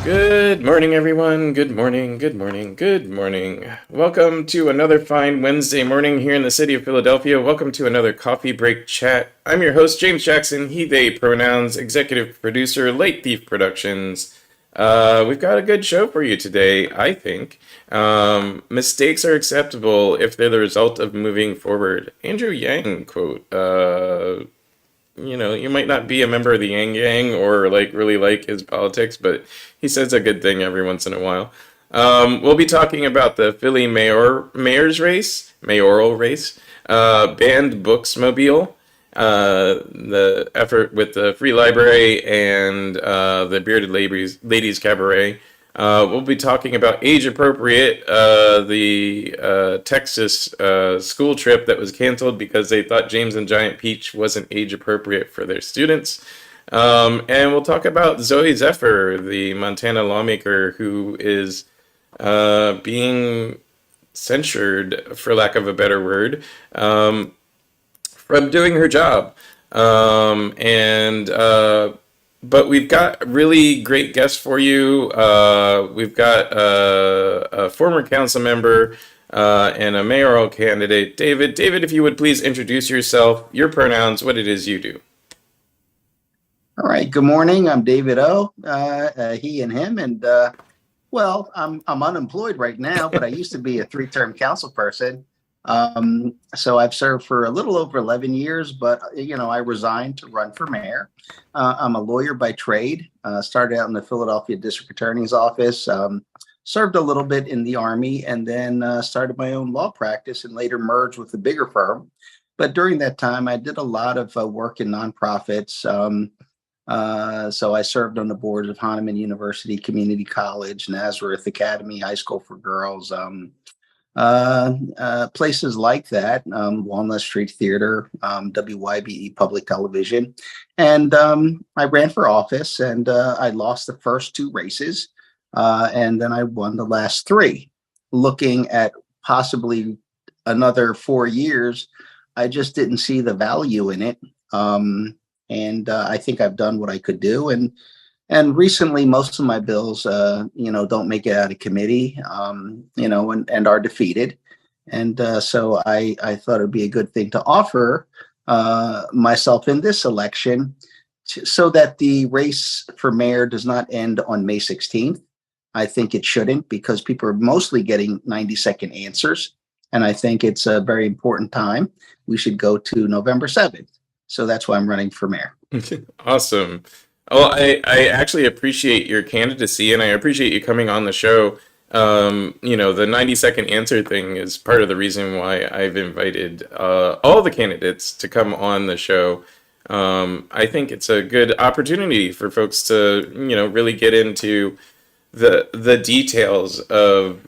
Good morning, everyone. Good morning, good morning, good morning. Welcome to another fine Wednesday morning here in the city of Philadelphia. Welcome to another coffee break chat. I'm your host, James Jackson, he, they pronouns, executive producer, Late Thief Productions. We've got a good show for you today, I think. Mistakes are acceptable if they're the result of moving forward. Andrew Yang quote. You might not be a member of the Yang Gang or really like his politics, but he says a good thing every once in a while. We'll be talking about the Philly mayoral race, banned booksmobile, the effort with the free library and the bearded ladies cabaret. We'll be talking about age appropriate, the Texas school trip that was canceled because they thought James and Giant Peach wasn't age appropriate for their students. And we'll talk about Zephyr, the Montana lawmaker who is being censured, for lack of a better word, from doing her job. But we've got really great guests for you. We've got a former council member and a mayoral candidate, David. David, if you would please introduce yourself, your pronouns, what it is you do. All right. Good morning. I'm David O. He and him, and I'm unemployed right now, but I used to be a three-term council person. So I've served for a little over 11 years, but I resigned to run for mayor. I'm a lawyer by trade. Started out in the Philadelphia District Attorney's Office. Served a little bit in the Army, and then started my own law practice, and later merged with a bigger firm. But during that time, I did a lot of work in nonprofits. So I served on the boards of Hahnemann University Community College, Nazareth Academy High School for Girls, places like that, Walnut Street Theater, WYBE Public Television. And I ran for office, and I lost the first two races, and then I won the last three. Looking at possibly another 4 years, I just didn't see the value in it. And I think I've done what I could do. And recently, most of my bills, don't make it out of committee, and are defeated. And so I thought it'd be a good thing to offer myself in this election so that the race for mayor does not end on May 16th. I think it shouldn't, because people are mostly getting 90-second answers. And I think it's a very important time. We should go to November 7th. So that's why I'm running for mayor. Awesome. Well, I actually appreciate your candidacy, and I appreciate you coming on the show. The 90-second answer thing is part of the reason why I've invited all the candidates to come on the show. I think it's a good opportunity for folks to, really get into the details of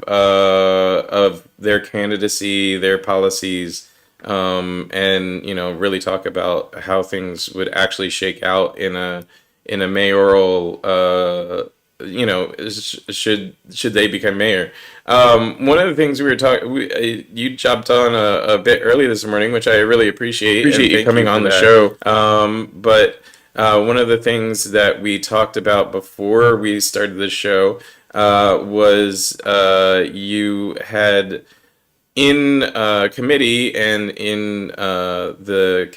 their candidacy, their policies, and really talk about how things would actually shake out in a mayoral, should they become mayor. One of the things we were talking, you jumped on a bit early this morning, which I really appreciate. Appreciate you coming on the show. But one of the things that we talked about before we started the show was you had in committee and in the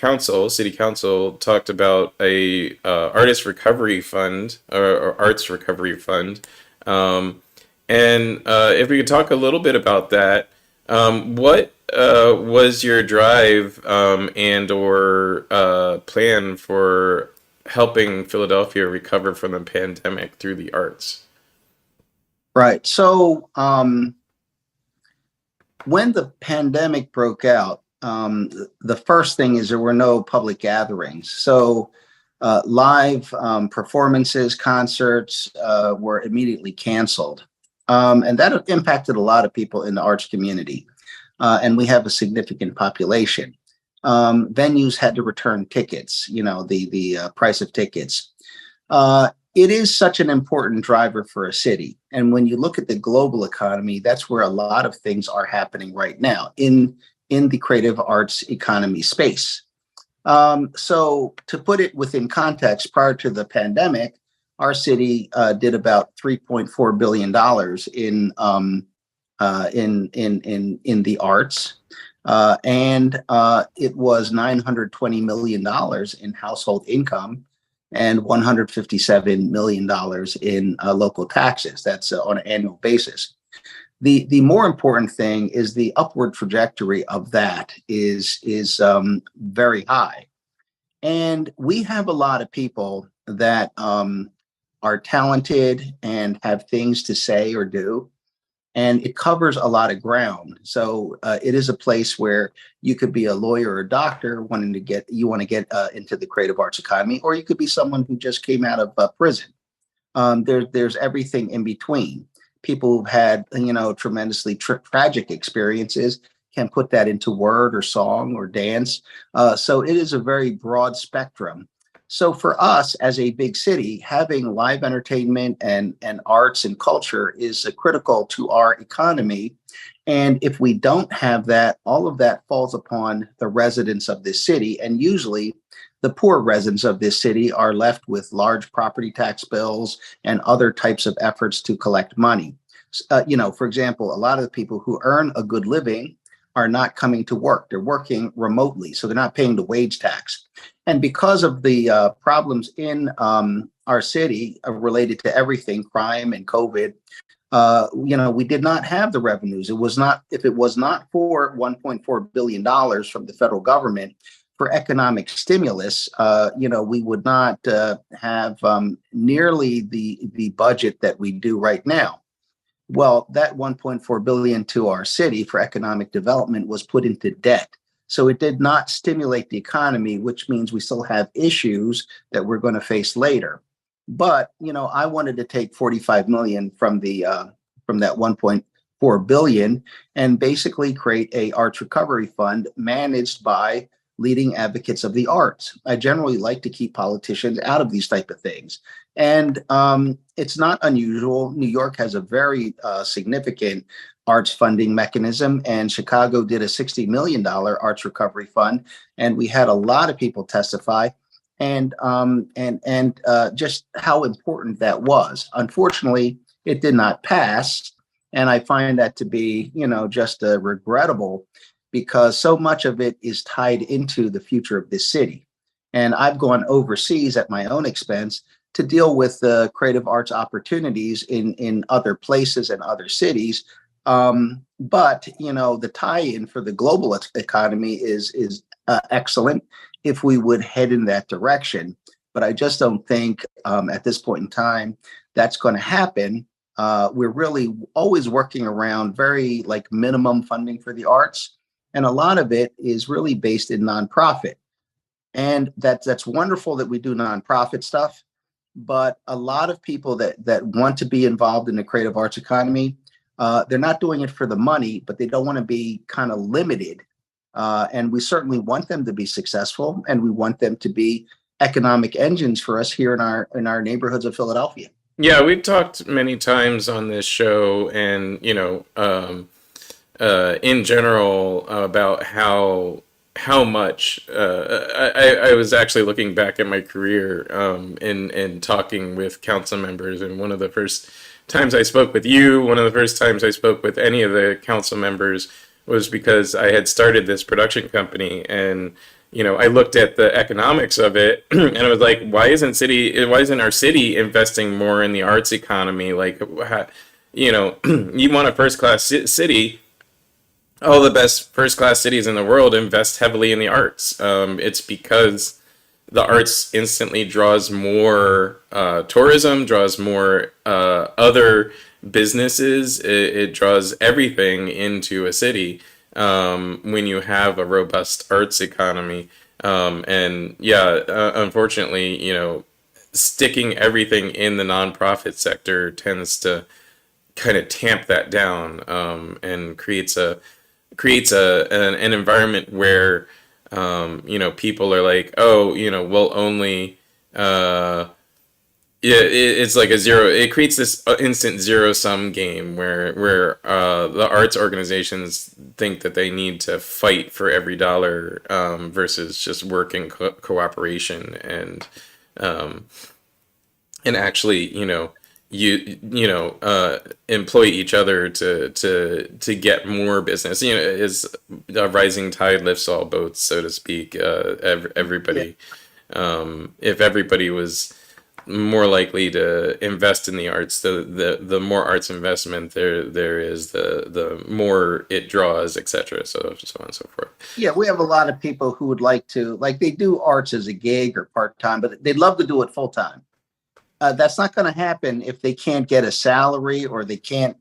city council talked about a artist recovery fund or arts recovery fund. And if we could talk a little bit about that, what was your drive and or plan for helping Philadelphia recover from the pandemic through the arts? Right. So when the pandemic broke out, the first thing is there were no public gatherings. So live performances, concerts were immediately canceled. And that impacted a lot of people in the arts community. And we have a significant population. Venues had to return tickets, the price of tickets. It is such an important driver for a city. And when you look at the global economy, that's where a lot of things are happening right now in the creative arts economy space. So to put it within context, prior to the pandemic, our city did about $3.4 billion in the arts, and it was $920 million in household income and $157 million in local taxes. That's on an annual basis. The more important thing is the upward trajectory of that is very high, and we have a lot of people that are talented and have things to say or do, and it covers a lot of ground. So it is a place where you could be a lawyer or a doctor wanting to get into the creative arts economy, or you could be someone who just came out of prison. There's everything in between. People who've had tremendously tragic experiences can put that into word or song or dance. So it is a very broad spectrum. So for us as a big city, having live entertainment and arts and culture is critical to our economy. And if we don't have that, all of that falls upon the residents of this city. And usually the poor residents of this city are left with large property tax bills and other types of efforts to collect money. For example, a lot of the people who earn a good living are not coming to work. They're working remotely, so they're not paying the wage tax. And because of the problems in our city related to everything, crime and COVID, we did not have the revenues. If it was not for $1.4 billion from the federal government for economic stimulus, we would not have nearly the budget that we do right now. Well, that 1.4 billion to our city for economic development was put into debt. So it did not stimulate the economy, which means we still have issues that we're going to face later. But, I wanted to take 45 million from that 1.4 billion and basically create a arts recovery fund managed by leading advocates of the arts. I generally like to keep politicians out of these type of things. And it's not unusual. New York has a very significant arts funding mechanism, and Chicago did a $60 million arts recovery fund. And we had a lot of people testify and just how important that was. Unfortunately, it did not pass. And I find that to be, just regrettable, because so much of it is tied into the future of this city. And I've gone overseas at my own expense to deal with the creative arts opportunities in other places and other cities. But the tie-in for the global economy is excellent if we would head in that direction. But I just don't think at this point in time that's going to happen. We're really always working around very minimum funding for the arts. And a lot of it is really based in nonprofit. And that's wonderful that we do nonprofit stuff. But a lot of people that want to be involved in the creative arts economy, they're not doing it for the money, but they don't want to be kind of limited. And we certainly want them to be successful, and we want them to be economic engines for us here in our neighborhoods of Philadelphia. Yeah, we've talked many times on this show, and in general about how much I was actually looking back at my career and talking with council members, and one of the first times I spoke with you, one of the first times I spoke with any of the council members was because I had started this production company, and I looked at the economics of it and I was like, why isn't our city investing more in the arts economy? Like, you want a first class city. All the best first class cities in the world invest heavily in the arts. It's because the arts instantly draws more tourism, draws more other businesses. It draws everything into a city when you have a robust arts economy. And yeah, unfortunately, sticking everything in the nonprofit sector tends to kind of tamp that down, and creates an environment where people are like, oh, we'll only it's like a zero. It creates this instant zero sum game where the arts organizations think that they need to fight for every dollar, versus just work in cooperation. And and actually, employ each other to get more business. Is a rising tide lifts all boats, so to speak. Yeah. Everybody, if everybody was more likely to invest in the arts, the more arts investment there is, the more it draws, etc. So on and so forth. Yeah, we have a lot of people who would like to, like, they do arts as a gig or part time, but they'd love to do it full time. That's not going to happen if they can't get a salary or they can't,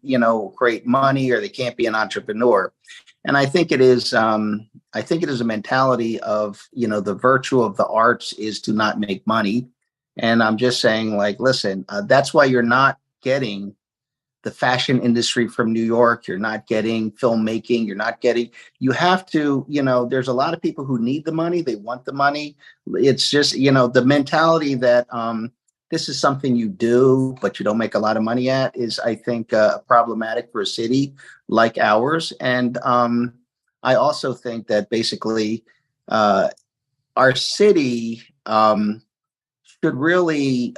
create money or they can't be an entrepreneur. And I think it is a mentality of, the virtue of the arts is to not make money. And I'm just saying, like, listen, that's why you're not getting the fashion industry from New York. You're not getting filmmaking. You have to, there's a lot of people who need the money. They want the money. It's just, the mentality that this is something you do, but you don't make a lot of money at is, I think, problematic for a city like ours. And I also think that basically uh, our city should really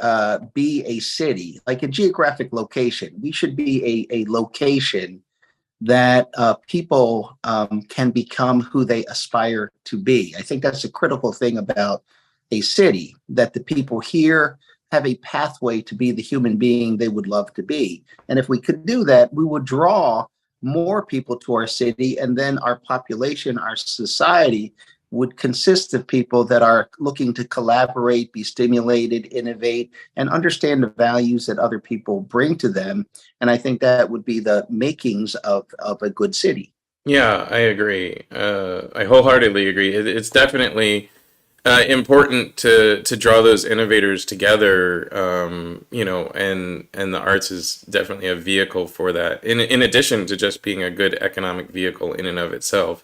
be a city, like a geographic location. We should be a location that people can become who they aspire to be. I think that's a critical thing about a city, that the people here have a pathway to be the human being they would love to be. And if we could do that, we would draw more people to our city, and then our population, our society would consist of people that are looking to collaborate, be stimulated, innovate, and understand the values that other people bring to them. And I think that would be the makings of a good city. Yeah, I agree. I wholeheartedly agree. It's definitely important to draw those innovators together. And the arts is definitely a vehicle for that. In addition to just being a good economic vehicle in and of itself.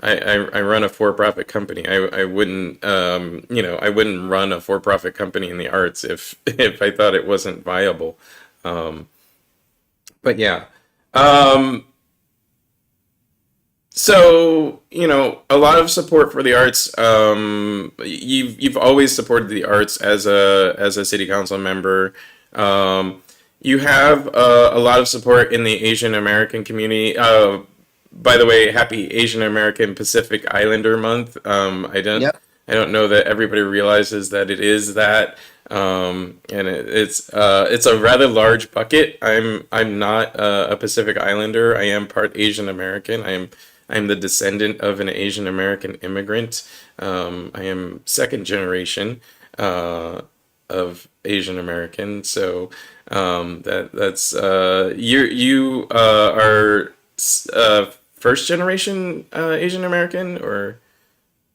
I run a for-profit company. I wouldn't run a for-profit company in the arts if if I thought it wasn't viable. Um, but yeah. Um, So, a lot of support for the arts. You've always supported the arts as a city council member. Um, you have a lot of support in the Asian American community. By the way, happy Asian American Pacific Islander Month. Yep. I don't know that everybody realizes that it is that. And it's a rather large bucket. I'm not a Pacific Islander. I am part Asian American. I'm the descendant of an Asian American immigrant. I am second generation of Asian American. So that's you are first generation Asian American, or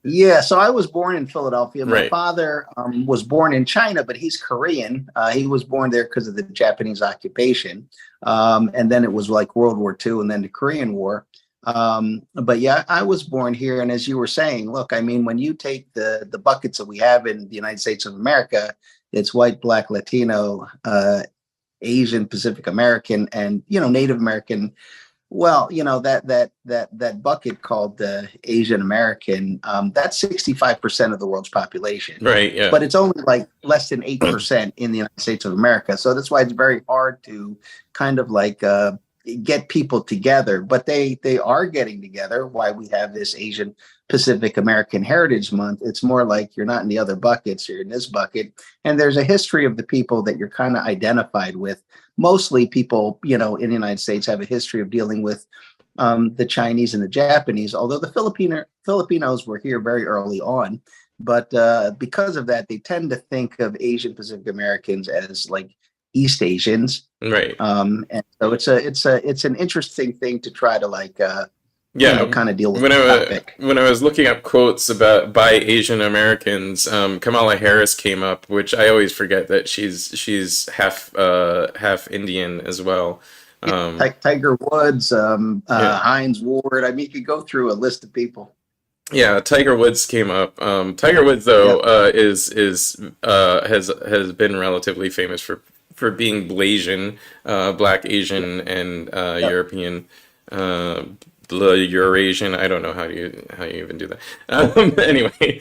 Yeah, so I was born in Philadelphia. My right? father was born in China, but he's Korean. He was born there because of the Japanese occupation. And then it was like World War II and then the Korean War. But yeah, I was born here. And as you were saying, look, I mean, when you take the buckets that we have in the United States of America, it's white, black, Latino, Asian, Pacific American, and Native American. Well, that bucket called the Asian American, that's 65% of the world's population, Right, yeah. but it's only like less than 8% in the United States of America. So that's why it's very hard to kind of like get people together, but they are getting together. Why we have this Asian Pacific American Heritage Month. It's more like you're not in the other buckets, you're in this bucket. And there's a history of the people that you're kind of identified with. Mostly people, in the United States have a history of dealing with the Chinese and the Japanese, although the Filipinos were here very early on. But because of that, they tend to think of Asian Pacific Americans as like East Asians. Right. And so it's an interesting thing to try to like Yeah, kind of deal with the topic. when I was looking up quotes about by Asian Americans, Kamala Harris came up, which I always forget that she's half Indian as well. Um, Tiger Woods, yeah, Heinz Ward. I mean, you could go through a list of people. yeah. Tiger Woods came up. Tiger Woods though Yep. has been relatively famous for being Blasian, Black Asian and Yep. European. Uh, Eurasian. I don't know how you even do that. Anyway,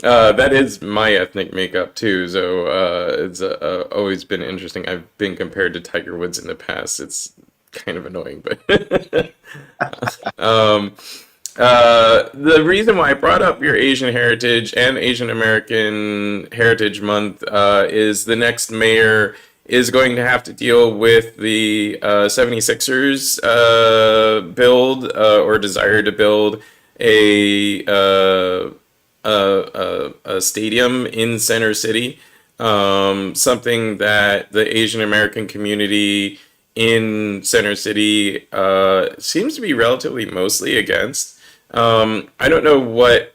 That is my ethnic makeup too, so it's always been interesting. I've been compared to Tiger Woods in the past. It's kind of annoying, but um, the reason why I brought up your Asian heritage and Asian American Heritage Month is the next mayor is going to have to deal with the 76ers build or desire to build a a stadium in Center City, something that the Asian American community in Center City seems to be relatively mostly against. I don't know what.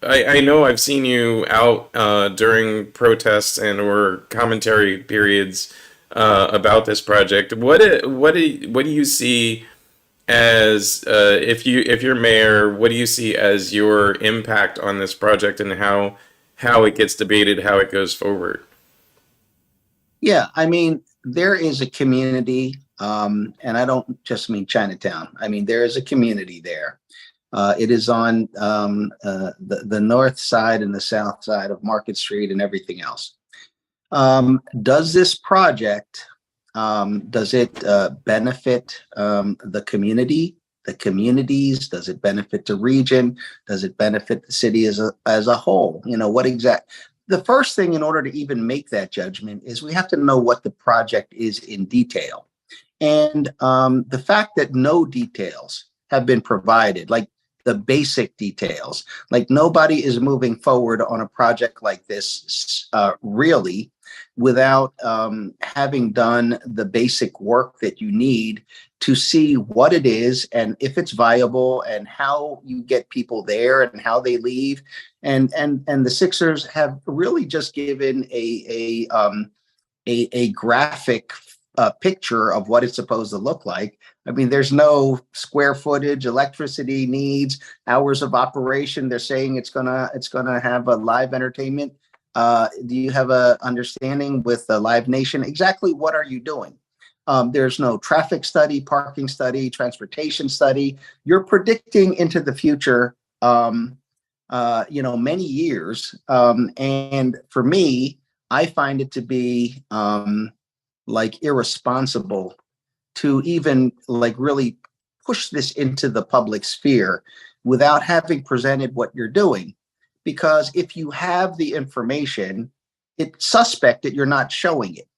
I know I've seen you out during protests and or commentary periods about this project. What do you see as if you're mayor, what do you see as your impact on this project and how it gets debated, how it goes forward? Yeah, I mean, there is a community, and I don't just mean Chinatown. I mean, there is a community there. It is on the north side and the south side of Market Street and everything else. Does this project, does it benefit the community, the communities? Does it benefit the region? Does it benefit the city as a whole? You know, what exact? The first thing in order to even make that judgment is we have to know what the project is in detail. And the fact that no details have been provided, like the basic details, like nobody is moving forward on a project like this really without having done the basic work that you need to see what it is and if it's viable and how you get people there and how they leave. And the Sixers have really just given a graphic picture of what it's supposed to look like. I mean, there's no square footage, electricity needs, hours of operation. They're saying it's gonna have a live entertainment. Do you have a understanding with the Live Nation? Exactly what are you doing? There's no traffic study, parking study, transportation study. You're predicting into the future, many years. And for me, I find it to be like irresponsible to even like really push this into the public sphere without having presented what you're doing. Because if you have the information, it's suspect that you're not showing it.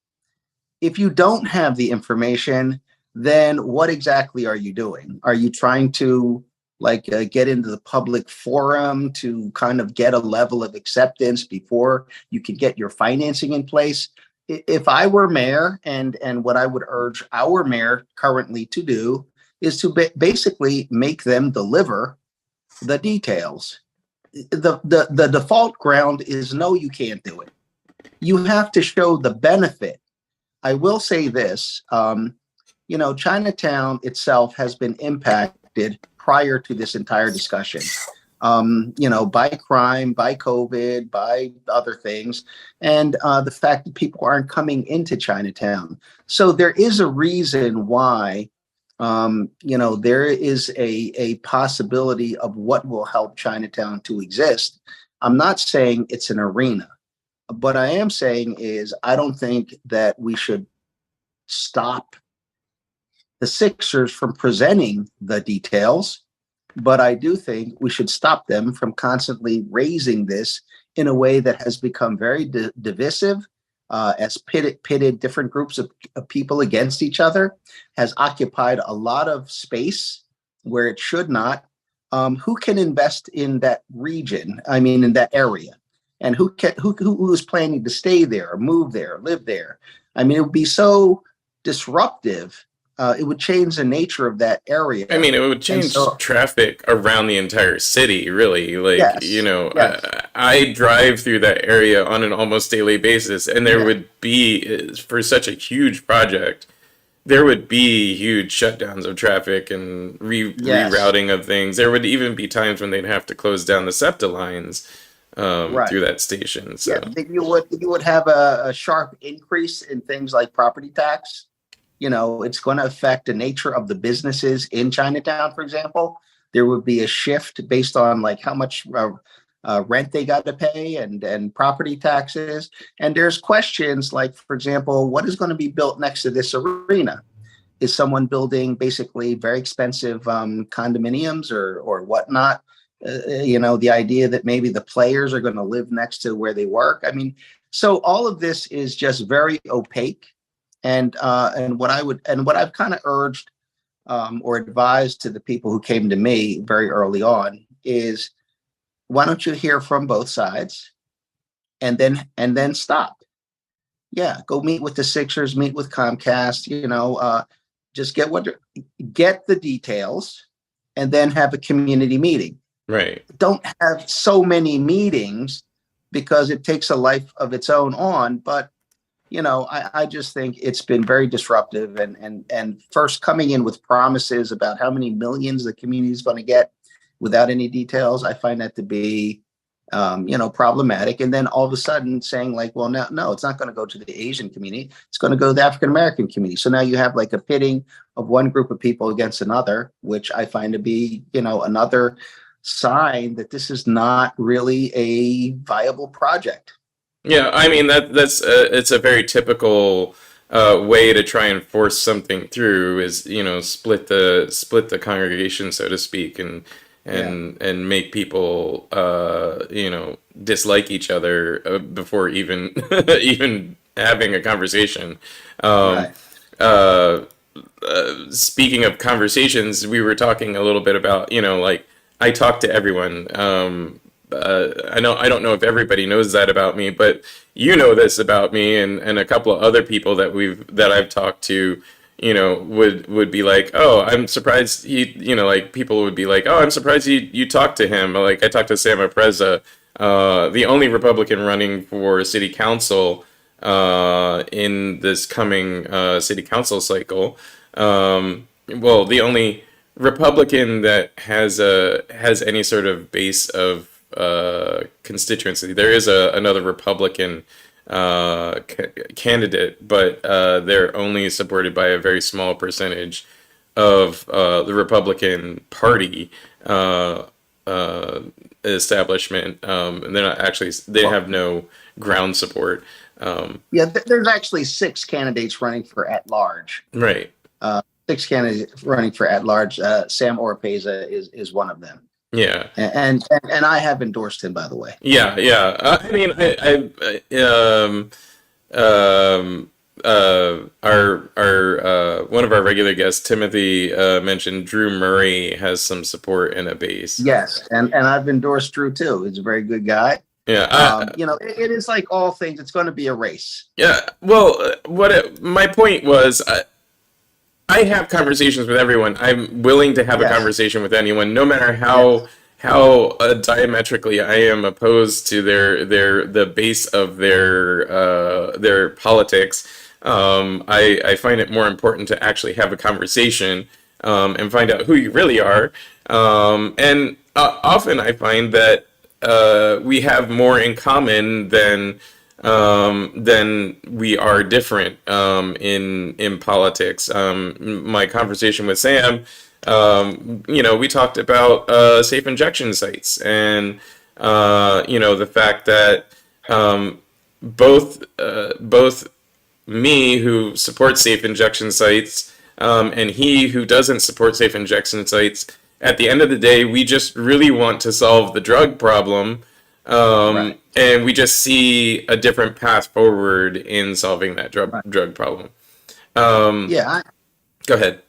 If you don't have the information, then what exactly are you doing? Are you trying to get into the public forum to kind of get a level of acceptance before you can get your financing in place? If I were mayor, and what I would urge our mayor currently to do is to basically make them deliver the details. The default ground is no, you can't do it. You have to show the benefit. I will say this, Chinatown itself has been impacted prior to this entire discussion, by crime, by COVID, by other things, and the fact that people aren't coming into Chinatown. So there is a reason why, there is a possibility of what will help Chinatown to exist. I'm not saying it's an arena. What I am saying is I don't think that we should stop the Sixers from presenting the details, but I do think we should stop them from constantly raising this in a way that has become very divisive, has pitted different groups of people against each other, has occupied a lot of space where it should not. Who can invest in that region? I mean, in that area, and who is planning to stay there, or move there, or live there? I mean, it would be so disruptive. It would change the nature of that area. I mean, it would change traffic around the entire city, really. Like, Yes, yes. I drive through that area on an almost daily basis, and there Yeah. would be, for such a huge project, there would be huge shutdowns of traffic and Yes. rerouting of things. There would even be times when they'd have to close down the SEPTA lines Right. through that station. Yeah. So, You would have a sharp increase in things like property tax. It's going to affect the nature of the businesses in Chinatown, for example. There would be a shift based on like how much rent they got to pay and property taxes. And there's questions like, for example, what is going to be built next to this arena? Is someone building basically very expensive condominiums or whatnot? The idea that maybe the players are going to live next to where they work. I mean, so all of this is just very opaque. And what I've kind of urged or advised to the people who came to me very early on is, why don't you hear from both sides and then stop? Yeah, go meet with the Sixers, meet with Comcast, just get the details and then have a community meeting. Right. Don't have so many meetings because it takes a life of its own on. But, I just think it's been very disruptive and first coming in with promises about how many millions the community is going to get without any details. I find that to be, problematic. And then all of a sudden saying like, well, no, it's not going to go to the Asian community. It's going to go to the African-American community. So now you have like a pitting of one group of people against another, which I find to be, another sign that this is not really a viable project. Yeah, I mean that's it's a very typical way to try and force something through is split the congregation, so to speak, and make people dislike each other before even even having a conversation. Um, Right. uh, Speaking of conversations, we were talking a little bit about like I talk to everyone. I don't know if everybody knows that about me, but you know this about me, and a couple of other people that I've talked to, would be like, oh, I'm surprised like people would be like, oh, I'm surprised you talked to him. Like I talked to Sam Apreza, the only Republican running for city council in this coming city council cycle. Well, the only Republican that has any sort of base of constituency. There is another Republican candidate, but they're only supported by a very small percentage of the Republican Party establishment, and they're not actually they have no ground support. Yeah, there's actually six candidates running for at large. Right. Six candidates running for at large. Sam Oropeza is one of them. Yeah. And I have endorsed him, by the way. Yeah. Yeah. I mean, our one of our regular guests, Timothy, mentioned Drew Murray has some support in a base. Yes, and I've endorsed Drew too. He's a very good guy. Yeah. It is like all things. It's going to be a race. Yeah. Well, my point was, I have conversations with everyone. I'm willing to have a conversation with anyone, no matter how diametrically I am opposed to the base of their politics. I find it more important to actually have a conversation and find out who you really are. And often I find that we have more in common than we are different in politics. My conversation with Sam, we talked about safe injection sites and the fact that both me, who supports safe injection sites, and he, who doesn't support safe injection sites, at the end of the day, we just really want to solve the drug problem. Right. And we just see a different path forward in solving that drug problem. Go ahead.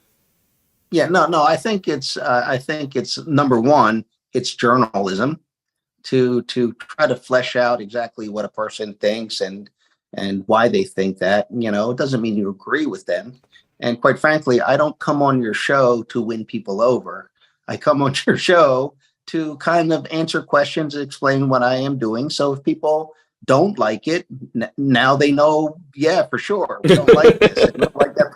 Yeah, no. I think it's number one. It's journalism to try to flesh out exactly what a person thinks and why they think that. It doesn't mean you agree with them. And quite frankly, I don't come on your show to win people over. I come on your show to kind of answer questions and explain what I am doing. So if people don't like it, now they know, yeah, for sure, we don't like this. We don't like that.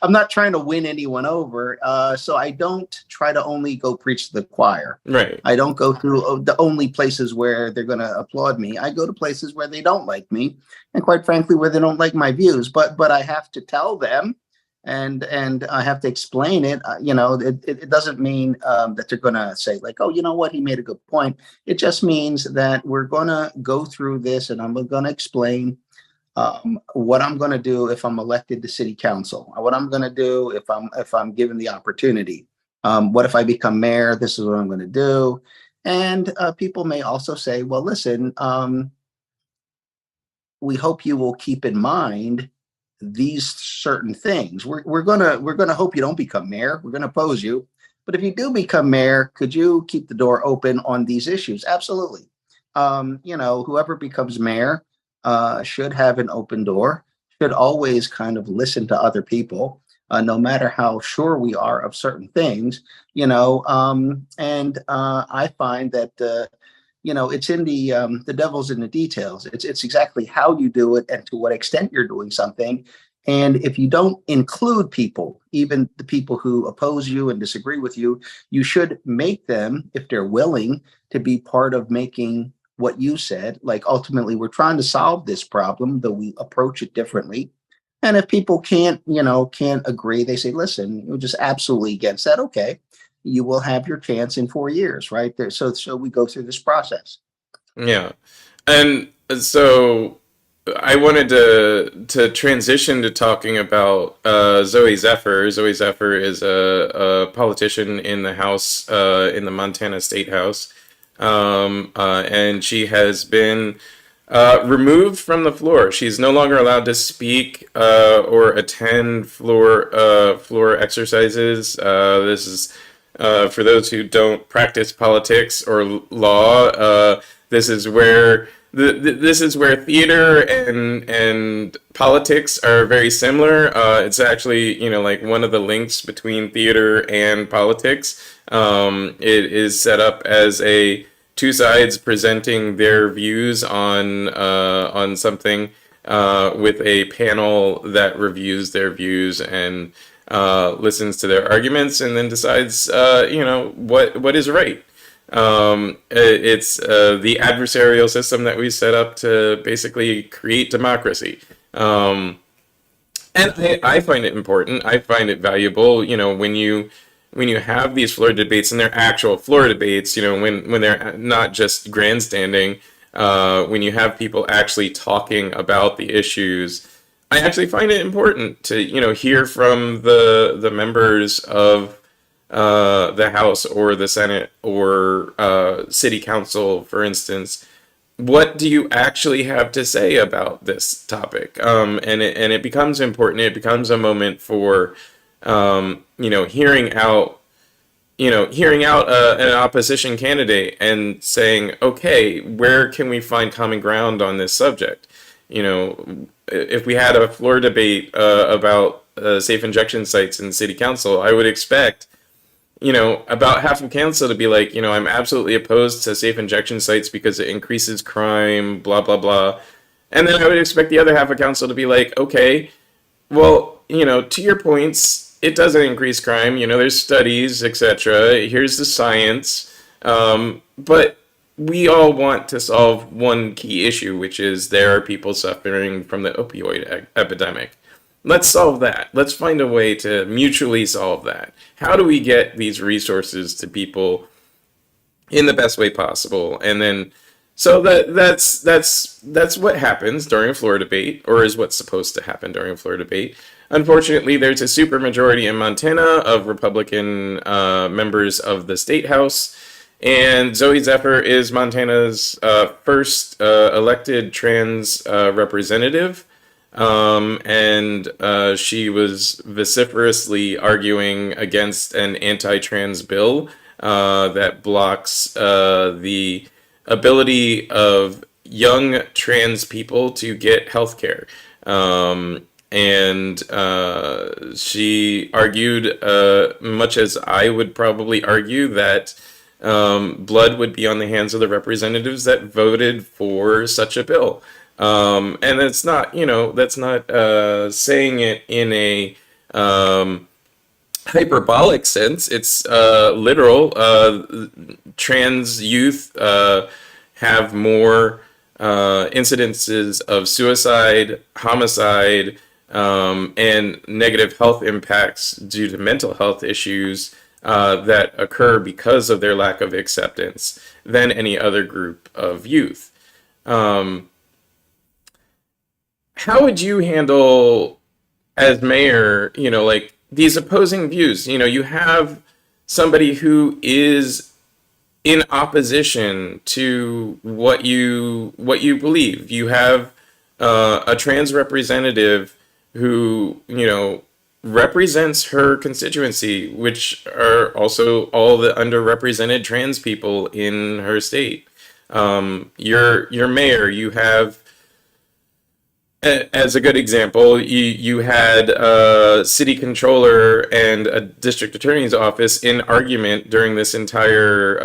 I'm not trying to win anyone over. So I don't try to only go preach to the choir. Right. I don't go to the only places where they're going to applaud me. I go to places where they don't like me, and quite frankly, where they don't like my views. But I have to tell them and I have to explain it. It doesn't mean that they're going to say like, oh, you know what, he made a good point. It just means that we're going to go through this, and I'm going to explain what I'm going to do if I'm elected to city council, what I'm going to do if I'm given the opportunity. What if I become mayor? This is what I'm going to do. And people may also say, well, listen, we hope you will keep in mind these certain things. We're gonna hope you don't become mayor. We're gonna oppose you, but if you do become mayor, could you keep the door open on these issues? Absolutely. Whoever becomes mayor should have an open door. Should always kind of listen to other people, no matter how sure we are of certain things. And I find that. It's in the devil's in the details. It's exactly how you do it and to what extent you're doing something. And if you don't include people, even the people who oppose you and disagree with you, you should make them, if they're willing, to be part of making what you said. Like ultimately, we're trying to solve this problem, though we approach it differently. And if people can't agree, they say, listen, you're just absolutely against that. Okay, you will have your chance in 4 years, right? There. So we go through this process. Yeah. And so I wanted to transition to talking about Zooey Zephyr. Zooey Zephyr is a politician in the House, in the Montana State House. And she has been removed from the floor. She's no longer allowed to speak or attend floor exercises. This is for those who don't practice politics or law. This is where this is where theater and politics are very similar. It's actually, like one of the links between theater and politics. It is set up as a two sides presenting their views on something with a panel that reviews their views and listens to their arguments and then decides, what is right. It's the adversarial system that we set up to basically create democracy. And I find it important. I find it valuable. When you have these floor debates, and they're actual floor debates, when they're not just grandstanding, when you have people actually talking about the issues, I actually find it important to hear from the members of the House or the Senate or City Council, for instance. What do you actually have to say about this topic? And it becomes important. It becomes a moment for hearing out an opposition candidate and saying, okay, where can we find common ground on this subject? If we had a floor debate about safe injection sites in city council, I would expect, about half of council to be like, I'm absolutely opposed to safe injection sites because it increases crime, blah, blah, blah. And then I would expect the other half of council to be like, okay, well, to your points, it doesn't increase crime. There's studies, etc. Here's the science. But we all want to solve one key issue, which is there are people suffering from the opioid epidemic. Let's solve that. Let's find a way to mutually solve that. How do we get these resources to people in the best way possible? And then, so that's what happens during a floor debate, or is what's supposed to happen during a floor debate. Unfortunately, there's a supermajority in Montana of Republican members of the state house, and Zooey Zephyr is Montana's first elected trans representative. And she was vociferously arguing against an anti-trans bill that blocks the ability of young trans people to get health care. And she argued, much as I would probably argue, that blood would be on the hands of the representatives that voted for such a bill. And that's not, saying it in a hyperbolic sense. It's literal. Trans youth have more incidences of suicide, homicide, and negative health impacts due to mental health issues that occur because of their lack of acceptance than any other group of youth. Um, how would you handle, as mayor, like these opposing views? You have somebody who is in opposition to what you believe. You have a trans representative who represents her constituency, which are also all the underrepresented trans people in her state. Your mayor, you have, as a good example, you had a city controller and a district attorney's office in argument during this entire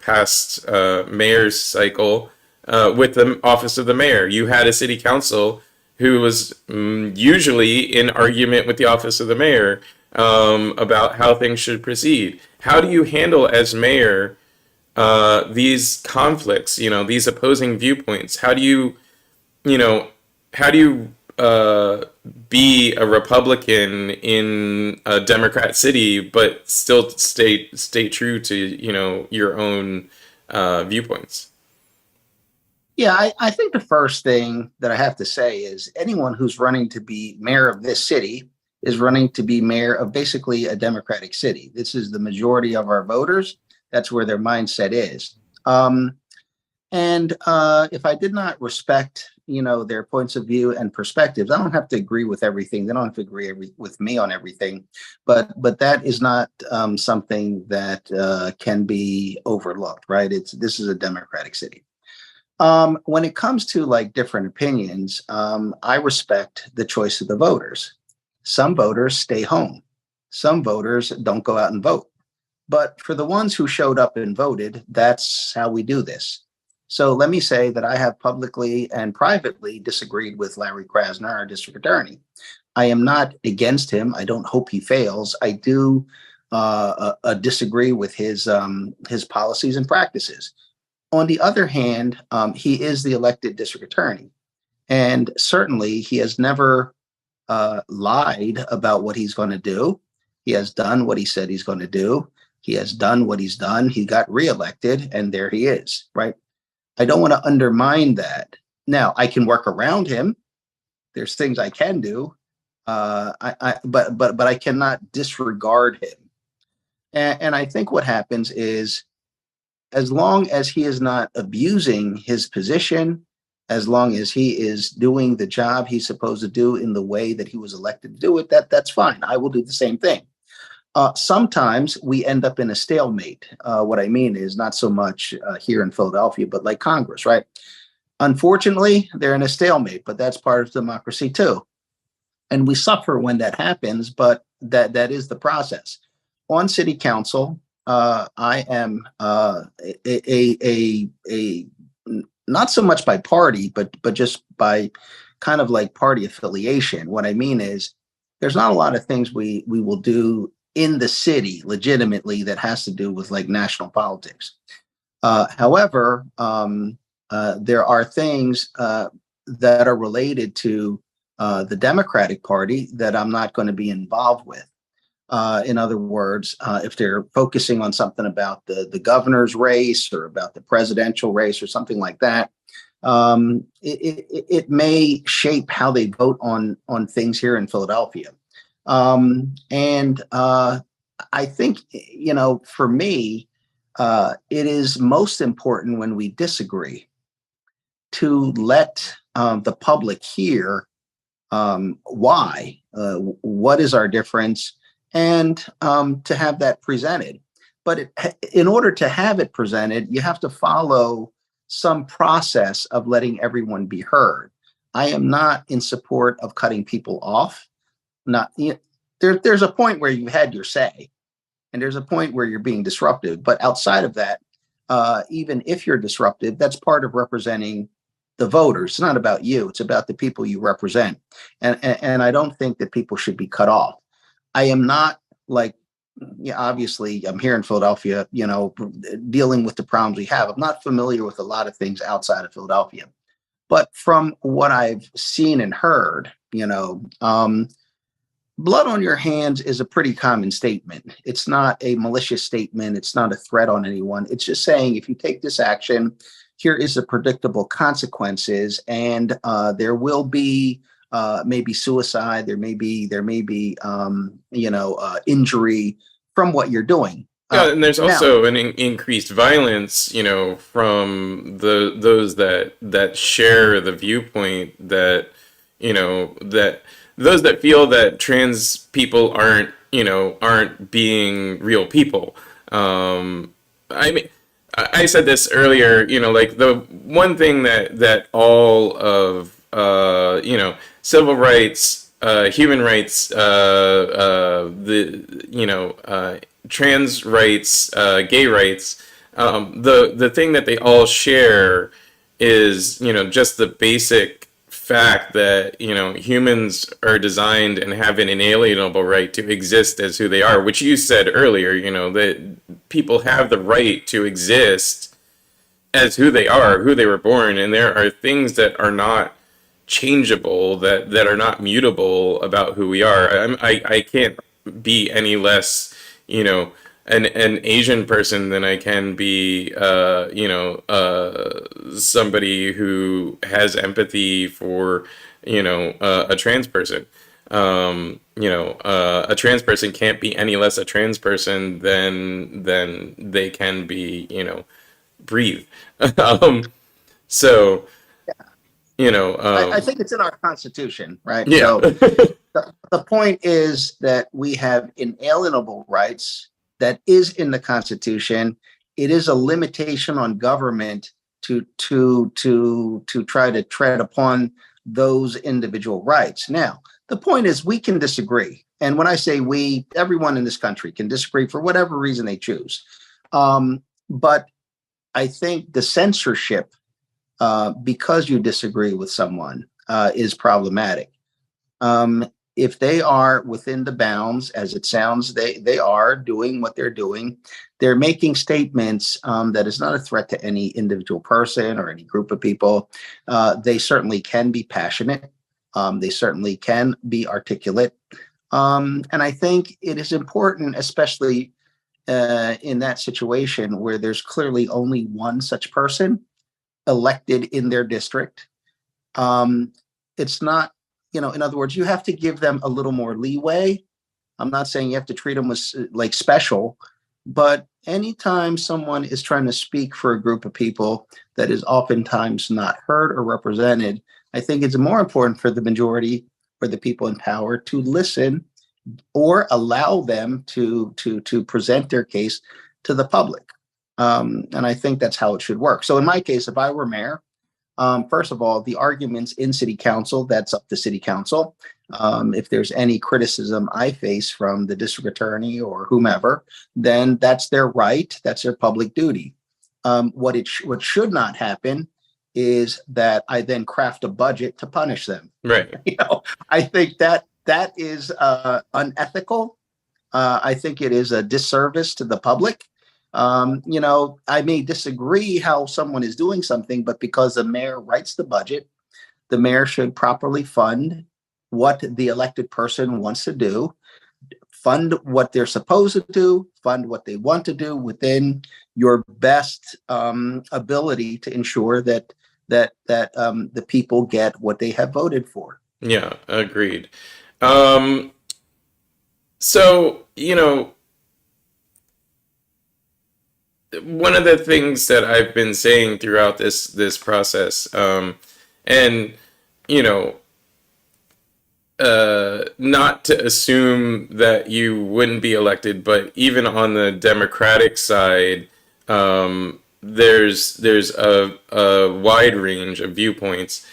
past mayor's cycle with the office of the mayor. You had a city council who was usually in argument with the office of the mayor about how things should proceed. How do you handle, as mayor, these conflicts? These opposing viewpoints. You know, how do you be a Republican in a Democrat city, but still stay true to your own viewpoints? Yeah, I think the first thing that I have to say is anyone who's running to be mayor of this city is running to be mayor of basically a Democratic city. This is the majority of our voters. That's where their mindset is. And if I did not respect, their points of view and perspectives, I don't have to agree with everything. They don't have to agree with me on everything, but that is not something that can be overlooked, right? This is a democratic city. When it comes to like different opinions, I respect the choice of the voters. Some voters stay home. Some voters don't go out and vote. But for the ones who showed up and voted, that's how we do this. So let me say that I have publicly and privately disagreed with Larry Krasner, our district attorney. I am not against him. I don't hope he fails. I do disagree with his policies and practices. On the other hand, he is the elected district attorney, and certainly he has never lied about what he's going to do. He has done what he said he's going to do. He has done what he's done. He got reelected, and there he is, right? I don't want to undermine that. Now, I can work around him. There's things I can do, but I cannot disregard him. And I think what happens is, as long as he is not abusing his position, as long as he is doing the job he's supposed to do in the way that he was elected to do it, that's fine. I will do the same thing. Sometimes we end up in a stalemate. What I mean is not so much here in Philadelphia, but like Congress, right? Unfortunately, they're in a stalemate, but that's part of democracy too. And we suffer when that happens, but that is the process. On city council, I am a not so much by party, but just by kind of like party affiliation. What I mean is there's not a lot of things we will do in the city legitimately that has to do with like national politics. However, there are things that are related to the Democratic Party that I'm not going to be involved with. In other words, if they're focusing on something about the governor's race or about the presidential race or something like that, it may shape how they vote on things here in Philadelphia. And I think, for me, it is most important when we disagree to let the public hear why, what is our difference, and to have that presented. But in order to have it presented, you have to follow some process of letting everyone be heard. I am not in support of cutting people off. Not there's a point where you've had your say, and there's a point where you're being disruptive. But outside of that, even if you're disruptive, that's part of representing the voters. It's not about you. It's about the people you represent. And I don't think that people should be cut off. I am not like, obviously I'm here in Philadelphia, dealing with the problems we have. I'm not familiar with a lot of things outside of Philadelphia. But from what I've seen and heard, You know, blood on your hands is a pretty common statement. It's not a malicious statement. It's not a threat on anyone. It's just saying if you take this action, here is the predictable consequences, and there will be maybe suicide. There may be injury from what you're doing. Yeah, and there's Now, also an increased violence, from those that share the viewpoint that, that those that feel that trans people aren't being real people. I mean, I said this earlier, like the one thing that all of civil rights, human rights, trans rights, gay rights, the thing that they all share is just the basic fact that humans are designed and have an inalienable right to exist as who they are, which you said earlier, that people have the right to exist as who they are, who they were born, and there are things that are not changeable, that are not mutable about who we are. I can't be any less, an Asian person than I can be, somebody who has empathy for, a trans person. A trans person can't be any less a trans person than they can be, breathe. So, I think it's in our Constitution, right? yeah. So the point is that we have inalienable rights that is in the Constitution. It is a limitation on government to try to tread upon those individual rights. Now, the point is we can disagree. And when I say we, everyone in this country can disagree for whatever reason they choose. But I think the censorship, because you disagree with someone, is problematic. If they are within the bounds, as it sounds, they are doing what they're doing. They're making statements that is not a threat to any individual person or any group of people. They certainly can be passionate. They certainly can be articulate. And I think it is important, especially in that situation where there's clearly only one such person elected in their district. It's not, in other words, you have to give them a little more leeway. I'm not saying you have to treat them as like special, but anytime someone is trying to speak for a group of people that is oftentimes not heard or represented, I think it's more important for the majority or the people in power to listen or allow them to present their case to the public. And I think that's how it should work. So in my case, if I were mayor, first of all, the arguments in city council, that's up to city council. If there's any criticism I face from the district attorney or whomever, then that's their right. That's their public duty. What should not happen is that I then craft a budget to punish them. Right. I think that is unethical. I think it is a disservice to the public. I may disagree how someone is doing something, but because the mayor writes the budget, the mayor should properly fund what the elected person wants to do, fund what they're supposed to do, fund what they want to do within your best ability to ensure that the people get what they have voted for. Yeah, agreed. So, one of the things that I've been saying throughout this process, and not to assume that you wouldn't be elected, but even on the Democratic side, there's a wide range of viewpoints.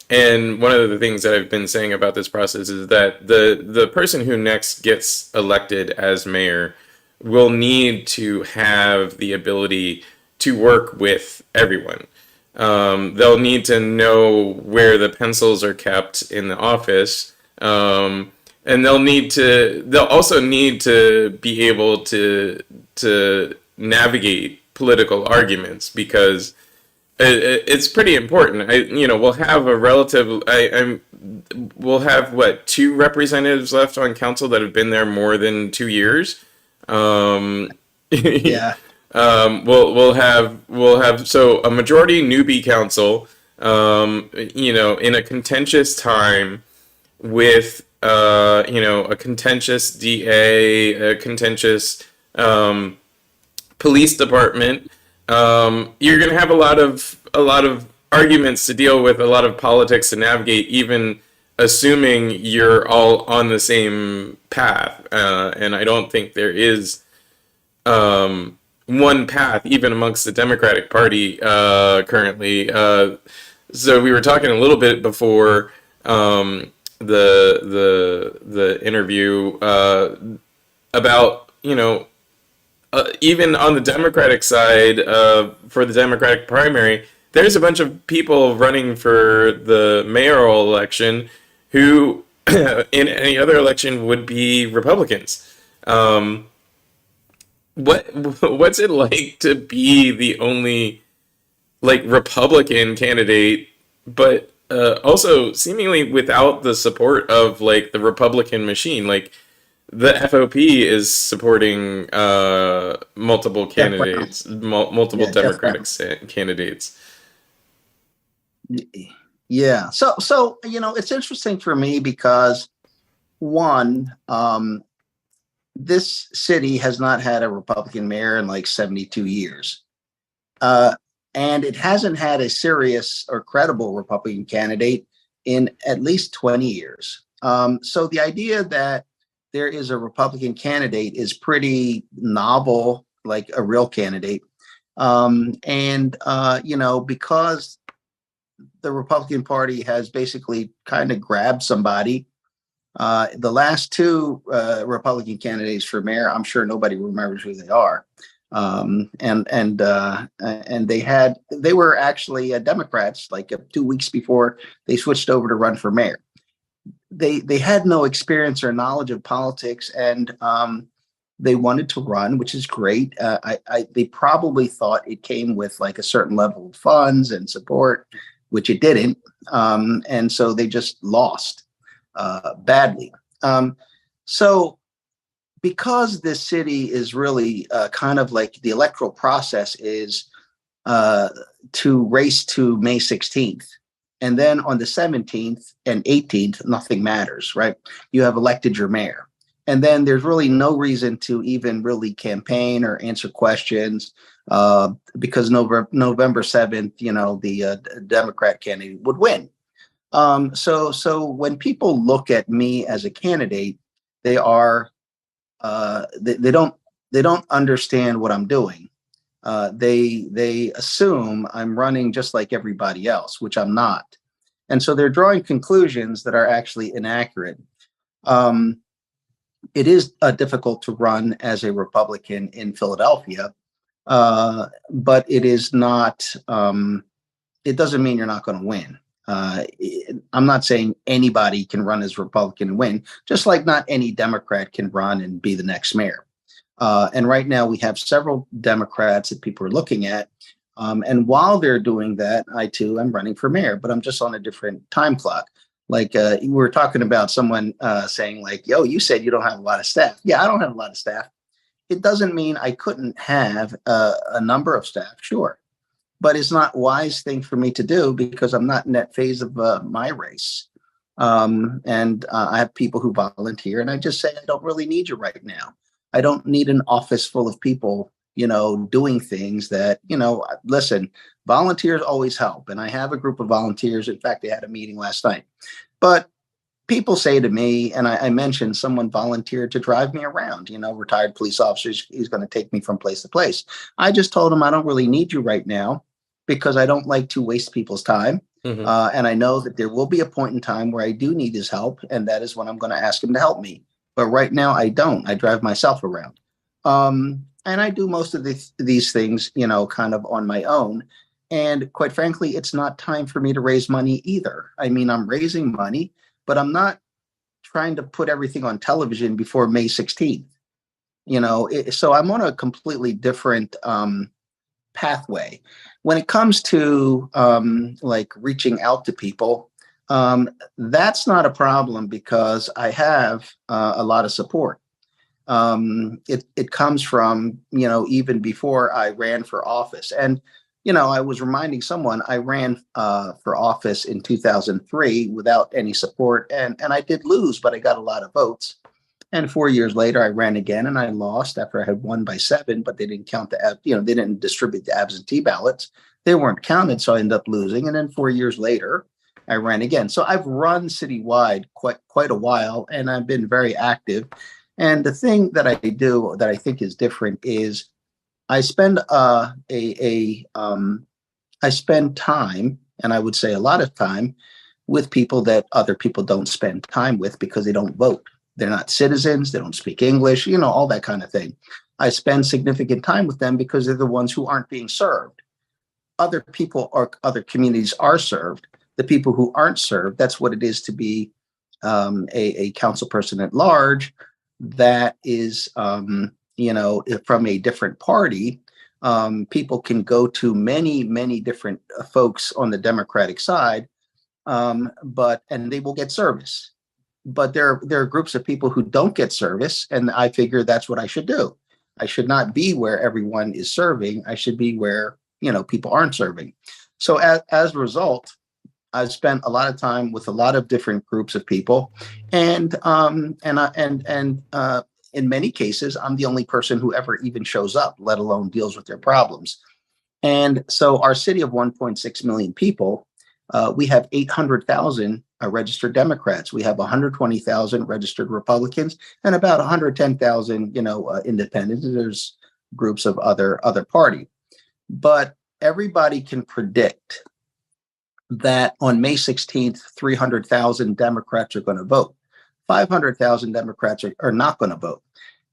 And one of the things that I've been saying about this process is that the person who next gets elected as mayor will need to have the ability to work with everyone. They'll need to know where the pencils are kept in the office. And they'll also need to be able to navigate political arguments, because It's pretty important. We'll have a relative. We'll have what, two representatives left on council that have been there more than 2 years. Um, Yeah. we'll have so a majority newbie council. In a contentious time with a contentious DA, a contentious police department, you're going to have a lot of arguments to deal with, a lot of politics to navigate, even assuming you're all on the same path. And I don't think there is one path, even amongst the Democratic Party currently. So we were talking a little bit before the interview about even on the Democratic side, for the Democratic primary, there's a bunch of people running for the mayoral election who, in any other election, would be Republicans. Um, what what's it like to be the only like Republican candidate, but also seemingly without the support of like the Republican machine? Like the FOP is supporting multiple Jeff Brown. candidates, multiple Yeah, Jeff Democratic Brown. candidates. Yeah. So it's interesting for me because one, this city has not had a Republican mayor in like 72 years. Uh, and it hasn't had a serious or credible Republican candidate in at least 20 years. So the idea that there is a Republican candidate is pretty novel, like a real candidate. Because the Republican Party has basically kind of grabbed somebody. The last two Republican candidates for mayor, I'm sure nobody remembers who they are. And they were actually Democrats like 2 weeks before they switched over to run for mayor. They had no experience or knowledge of politics, and they wanted to run, which is great. They probably thought it came with like a certain level of funds and support, which it didn't, and so they just lost badly. So because this city is really kind of like the electoral process is uh, to race to May 16th. And then on the 17th and 18th, nothing matters, right? You have elected your mayor. And then there's really no reason to even really campaign or answer questions because November 7th, the Democrat candidate would win. So when people look at me as a candidate, they are they don't understand what I'm doing. They assume I'm running just like everybody else, which I'm not, and so they're drawing conclusions that are actually inaccurate. Um, it is difficult to run as a Republican in Philadelphia, but it is not. It doesn't mean you're not going to win. I'm not saying anybody can run as Republican and win, just like not any Democrat can run and be the next mayor. And right now we have several Democrats that people are looking at. And while they're doing that, I too am running for mayor, but I'm just on a different time clock. Like we were talking about someone saying like, yo, you said you don't have a lot of staff. Yeah, I don't have a lot of staff. It doesn't mean I couldn't have a number of staff, sure. But it's not a wise thing for me to do because I'm not in that phase of my race. And I have people who volunteer, and I just say, I don't really need you right now. I don't need an office full of people, doing things that, listen, volunteers always help. And I have a group of volunteers. In fact, they had a meeting last night. But people say to me, and I mentioned someone volunteered to drive me around, retired police officers, he's going to take me from place to place. I just told him I don't really need you right now because I don't like to waste people's time. Hmm. And I know that there will be a point in time where I do need his help, and that is when I'm going to ask him to help me. But right now, I don't. I drive myself around. And I do most of these things, kind of on my own. And quite frankly, it's not time for me to raise money either. I mean, I'm raising money, but I'm not trying to put everything on television before May 16th. So I'm on a completely different pathway. When it comes to like reaching out to people, that's not a problem because I have a lot of support. It comes from, even before I ran for office. And, I was reminding someone I ran for office in 2003 without any support. And I did lose, but I got a lot of votes. And 4 years later, I ran again and I lost after I had won by 7, but they didn't count they didn't distribute the absentee ballots. They weren't counted. So I ended up losing. And then 4 years later, I ran again. So I've run citywide quite a while, and I've been very active. And the thing that I do that I think is different is I spend I spend time, and I would say a lot of time, with people that other people don't spend time with because they don't vote. They're not citizens. They don't speak English. All that kind of thing. I spend significant time with them because they're the ones who aren't being served. Other people or other communities are served. The people who aren't served, that's what it is to be a council person at large that is, from a different party. People can go to many different folks on the Democratic side, and they will get service. But there are groups of people who don't get service, and I figure that's what I should do. I should not be where everyone is serving. I should be where people aren't serving. So as a result, I've spent a lot of time with a lot of different groups of people, and in many cases, I'm the only person who ever even shows up, let alone deals with their problems. And so, our city of 1.6 million people, we have 800,000 registered Democrats. We have 120,000 registered Republicans, and about 110,000, independents. There's groups of other party, but everybody can predict that on May 16th, 300,000 Democrats are going to vote. 500,000 Democrats are not going to vote.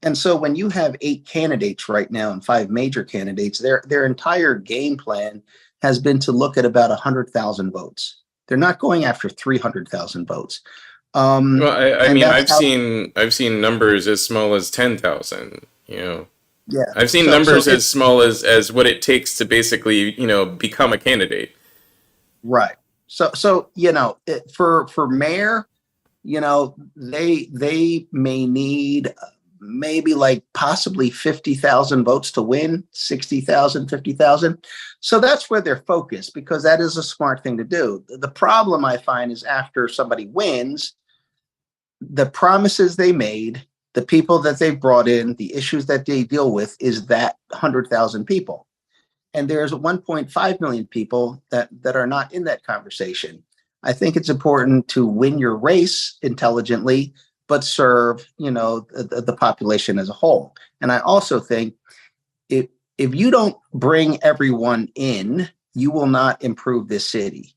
And so when you have 8 candidates right now and 5 major candidates, their entire game plan has been to look at about 100,000 votes. They're not going after 300,000 votes. Well, I mean, I've seen numbers as small as 10,000. Yeah. I've seen numbers as small as what it takes to basically, become a candidate. Right. So for mayor, they may need maybe like possibly 50,000 votes to win, 60,000, 50,000. So that's where they're focused, because that is a smart thing to do. The problem I find is after somebody wins, the promises they made, the people that they brought in, the issues that they deal with is that 100,000 people. And there's 1.5 million people that are not in that conversation. I think it's important to win your race intelligently, but serve, the population as a whole. And I also think if you don't bring everyone in, you will not improve this city.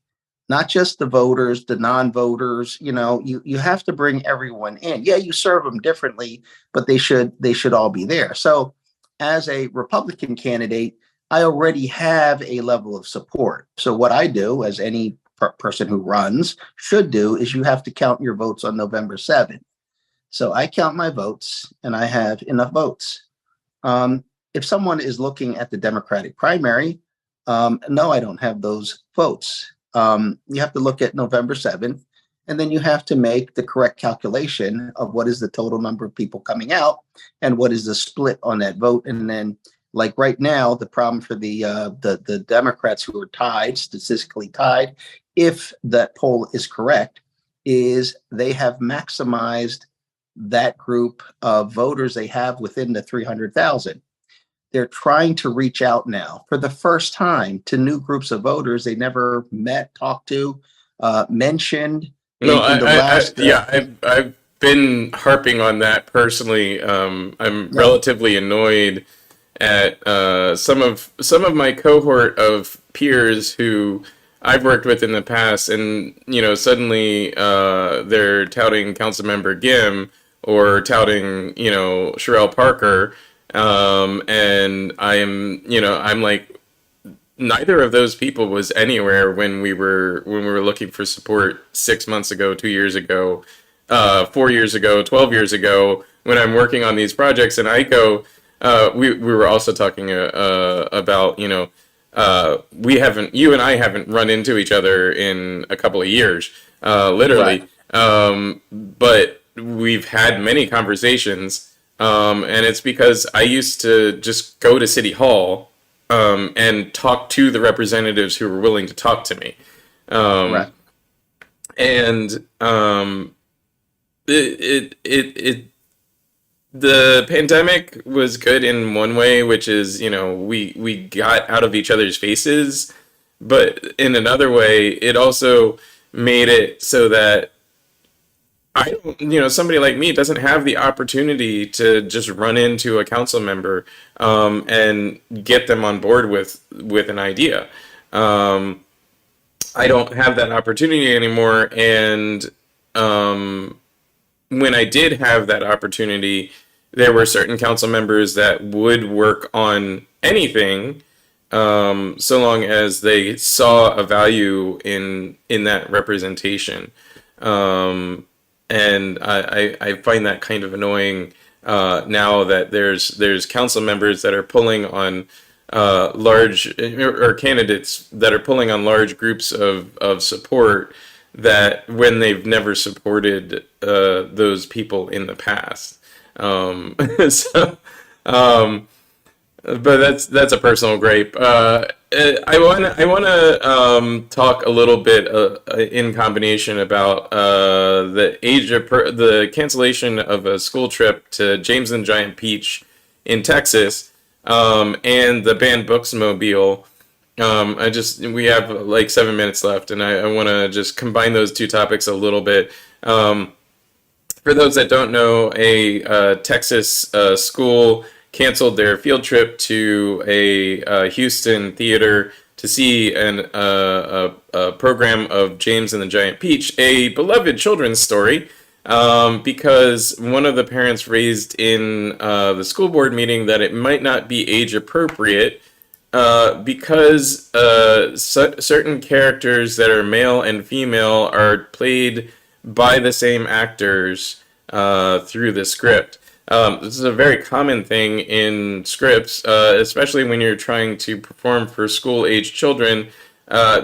Not just the voters, the non-voters. You have to bring everyone in. Yeah, you serve them differently, but they should all be there. So, as a Republican candidate, I already have a level of support. So what I do, as any person who runs should do, is you have to count your votes on November 7th. So I count my votes, and I have enough votes. If someone is looking at the Democratic primary, no, I don't have those votes. You have to look at November 7th, and then you have to make the correct calculation of what is the total number of people coming out and what is the split on that vote. And then, like right now, the problem for the Democrats who are tied, statistically tied, if that poll is correct, is they have maximized that group of voters they have within the 300,000. They're trying to reach out now for the first time to new groups of voters they never met, talked to, mentioned. I've been harping on that personally. I'm relatively annoyed at some of my cohort of peers who I've worked with in the past, and suddenly they're touting Councilmember Gim or touting Sherelle Parker, and I'm like, neither of those people was anywhere when we were looking for support 6 months ago, 2 years ago, 4 years ago, 12 years ago, when I'm working on these projects. And I go, we were also talking about, you and I haven't run into each other in a couple of years, Right. literally. But we've had many conversations, and it's because I used to just go to City Hall, and talk to the representatives who were willing to talk to me. Right. Um, and it the pandemic was good in one way, which is, we got out of each other's faces, but in another way, it also made it so that I don't, somebody like me doesn't have the opportunity to just run into a council member, and get them on board with an idea. Um, I don't have that opportunity anymore, and when I did have that opportunity, there were certain council members that would work on anything, so long as they saw a value in that representation. And I find that kind of annoying, now that there's council members that are pulling on large, or candidates that are pulling on large groups of support, that when they've never supported those people in the past. So, um, but that's a personal gripe. I want to talk a little bit, in combination about the cancellation of a school trip to James and the Giant Peach in Texas, and the banned books mobile. We have like 7 minutes left, and I want to just combine those two topics a little bit. For those that don't know, a Texas school canceled their field trip to a Houston theater to see a program of James and the Giant Peach, a beloved children's story, because one of the parents raised in the school board meeting that it might not be age appropriate, because certain characters that are male and female are played by the same actors through the script. This is a very common thing in scripts, especially when you're trying to perform for school-age children,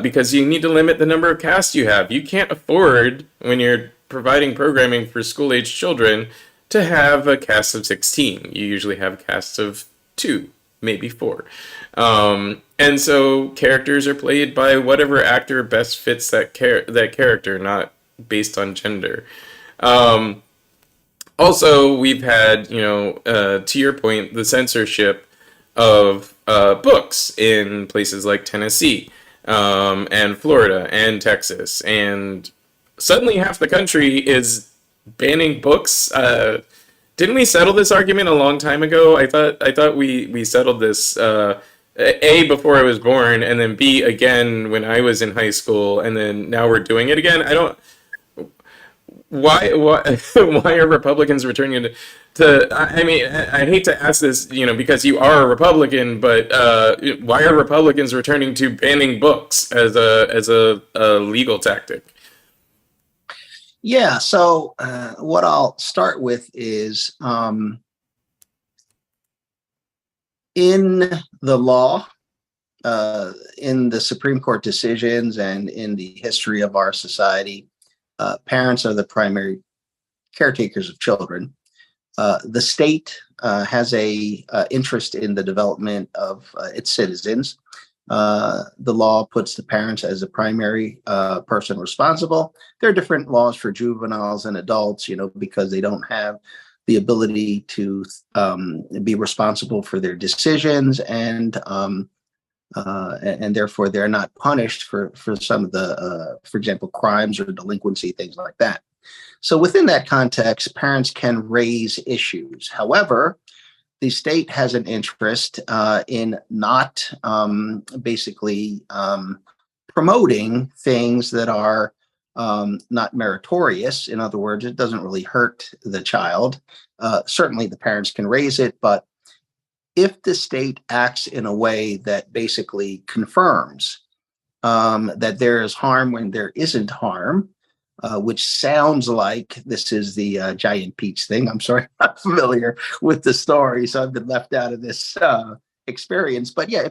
because you need to limit the number of casts you have. You can't afford, when you're providing programming for school-age children, to have a cast of 16. You usually have a cast of 2, maybe 4. And so characters are played by whatever actor best fits that character, not based on gender. Also, we've had, to your point, the censorship of books in places like Tennessee, and Florida and Texas, and suddenly half the country is banning books. Didn't we settle this argument a long time ago? I thought we settled this, A, before I was born, and then B, again when I was in high school, and then now we're doing it again. I don't. Why why are Republicans returning to I mean, I hate to ask this, because you are a Republican, but why are Republicans returning to banning books as a legal tactic? Yeah. So what I'll start with is, in the law, in the Supreme Court decisions, and in the history of our society, parents are the primary caretakers of children. The state has a interest in the development of its citizens. The law puts the parents as the primary person responsible. There are different laws for juveniles and adults, because they don't have the ability to be responsible for their decisions, and therefore they're not punished for some of the, for example, crimes or delinquency, things like that. So within that context, parents can raise issues. However, the state has an interest in not basically promoting things that are not meritorious. In other words, it doesn't really hurt the child. Certainly the parents can raise it, but if the state acts in a way that basically confirms that there is harm when there isn't harm, which sounds like this is the giant peach thing. I'm sorry, I'm not familiar with the story, so I've been left out of this experience. But yeah,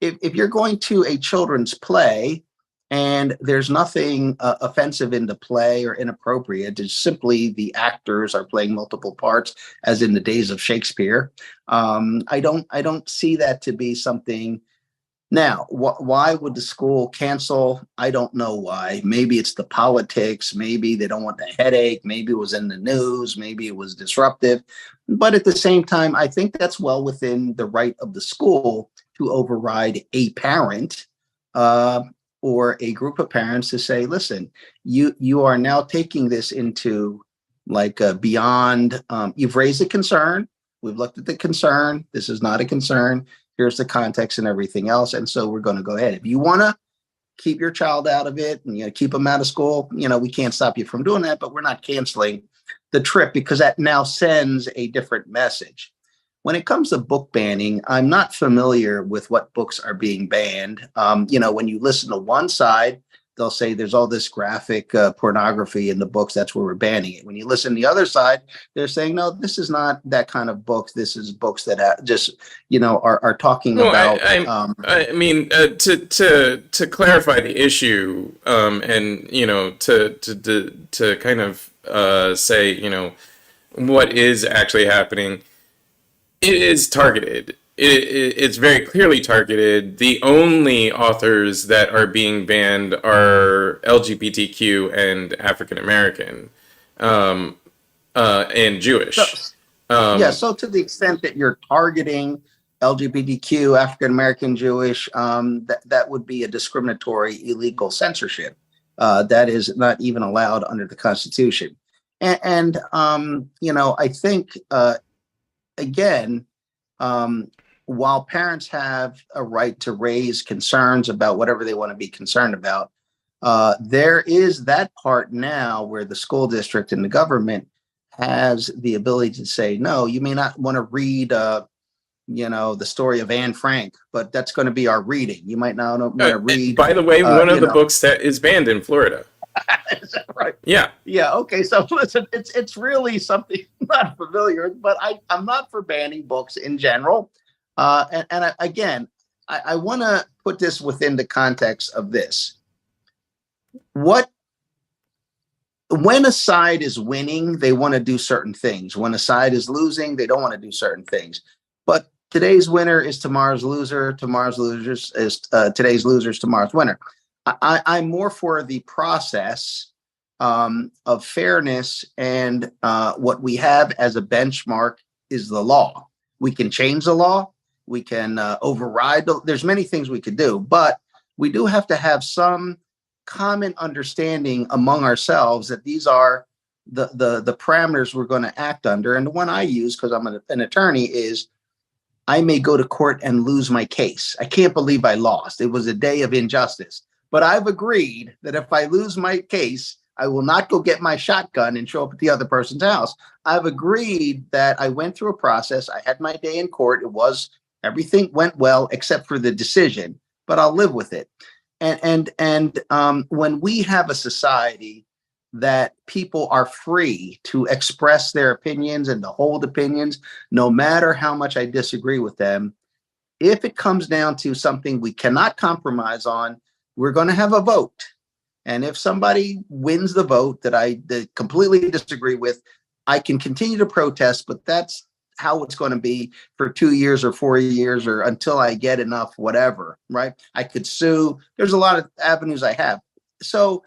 if you're going to a children's play and there's nothing offensive in the play or inappropriate, it's simply the actors are playing multiple parts, as in the days of Shakespeare. I don't see that to be something. Now, why would the school cancel? I don't know why. Maybe it's the politics. Maybe they don't want the headache. Maybe it was in the news. Maybe it was disruptive. But at the same time, I think that's well within the right of the school to override a parent uh, or a group of parents to say, listen, you are now taking this into like beyond. You've raised a concern. We've looked at the concern. This is not a concern. Here's the context and everything else. And so we're going to go ahead. If you want to keep your child out of it and keep them out of school, we can't stop you from doing that, but we're not canceling the trip because that now sends a different message. When it comes to book banning, I'm not familiar with what books are being banned. When you listen to one side, they'll say there's all this graphic pornography in the books. That's where we're banning it. When you listen to the other side, they're saying, no, this is not that kind of book. This is books that just, are talking about. I mean, to clarify the issue, and to kind of say, what is actually happening. It is targeted. It's very clearly targeted. The only authors that are being banned are LGBTQ and African American, and Jewish. So to the extent that you're targeting LGBTQ, African American, Jewish, that would be a discriminatory, illegal censorship. That is not even allowed under the Constitution. And I think again, while parents have a right to raise concerns about whatever they want to be concerned about, there is that part now where the school district and the government has the ability to say, no, you may not want to read, the story of Anne Frank, but that's going to be our reading. You might not want to read. By the way, one of the books that is banned in Florida. Is that right? Yeah. Yeah. Okay. So listen, it's really something I'm not familiar, but I'm not for banning books in general. Again, I want to put this within the context of this. When a side is winning, they want to do certain things. When a side is losing, they don't want to do certain things. But today's winner is tomorrow's loser. Tomorrow's losers is today's losers, tomorrow's winner. I'm more for the process of fairness, and what we have as a benchmark is the law. We can change the law. We can override. There's many things we could do, but we do have to have some common understanding among ourselves that these are the parameters we're going to act under. And the one I use, because I'm an attorney, is I may go to court and lose my case. I can't believe I lost. It was a day of injustice. But I've agreed that if I lose my case, I will not go get my shotgun and show up at the other person's house. I've agreed that I went through a process. I had my day in court. Everything went well except for the decision, but I'll live with it. And when we have a society that people are free to express their opinions and to hold opinions, no matter how much I disagree with them, if it comes down to something we cannot compromise on, we're going to have a vote. And if somebody wins the vote that I completely disagree with, I can continue to protest, but that's how it's going to be for 2 years or 4 years or until I get enough, whatever, right? I could sue. There's a lot of avenues I have. So